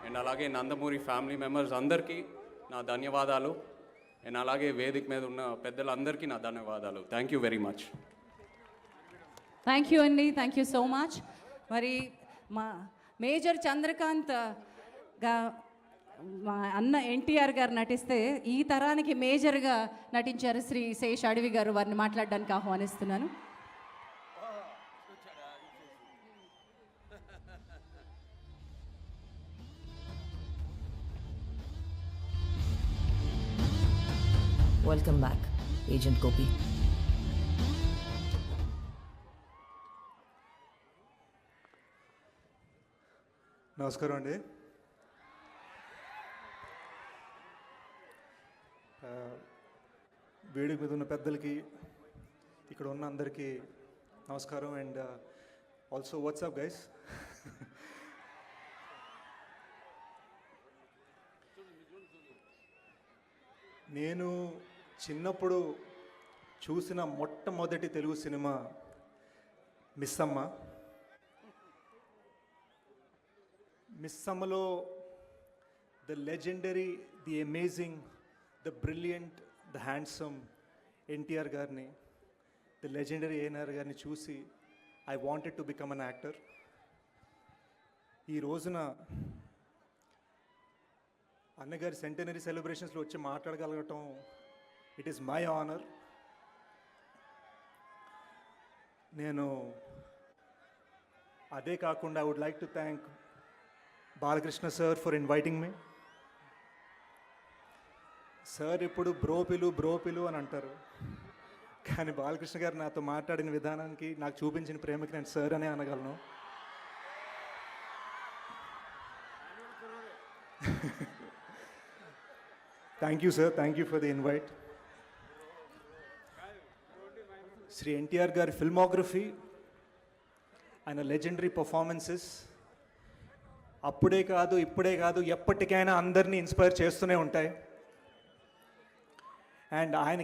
And అలాగే Nandamuri family members అందరికీ నా ధన్యవాదాలు. అండ్ అలాగే వేదిక మీద ఉన్న పెద్దలందరికీ నా ధన్యవాదాలు. Thank you very much. Thank you అండి, థ్యాంక్ యూ సో మచ్. మరి మా మేజర్ చంద్రకాంత్ మా అన్న ఎన్టీఆర్ గారు నటిస్తే ఈ తరానికి మేజర్గా నటించారు శ్రీ శేష్ అడవి గారు. వారిని మాట్లాడడానికి ఆహ్వానిస్తున్నాను. Welcome back, Agent Gopi. నమస్కారం అండి. వేడుక మీద ఉన్న పెద్దలకి, ఇక్కడ ఉన్న అందరికీ నమస్కారం. And also what's up guys. నేను చిన్నప్పుడు చూసిన మొట్టమొదటి తెలుగు సినిమా మిస్ అమ్మ. మిస్ అమ్మలో the legendary, the amazing, the brilliant, the handsome NTR గారిని, ద లెజెండరీ ఏఎన్ఆర్ గారిని చూసి I wanted to become an actor. ఈ రోజున అన్నగారి సెంటనరీ సెలబ్రేషన్స్లో వచ్చి మాట్లాడగలగటం, ఇట్ ఈస్ మై ఆనర్. నేను అదే కాకుండా I would like to thank Balakrishna sir for inviting me. Sir ఇప్పుడు బ్రోపిలు అని అంటారు, కానీ బాలకృష్ణ గారు నాతో మాట్లాడిన విధానానికి, నాకు చూపించిన ప్రేమకి నేను సార్ అనే అనగలను. Thank you sir, thank you for the invite. Shri NTR గారి ఫిల్మోగ్రఫీ, ఆయన లెజెండరీ పర్ఫార్మెన్సెస్ అప్పుడే కాదు, ఇప్పుడే కాదు, ఎప్పటికైనా అందరినీ ఇన్స్పైర్ చేస్తూనే ఉంటాయి. అండ్ ఆయనకి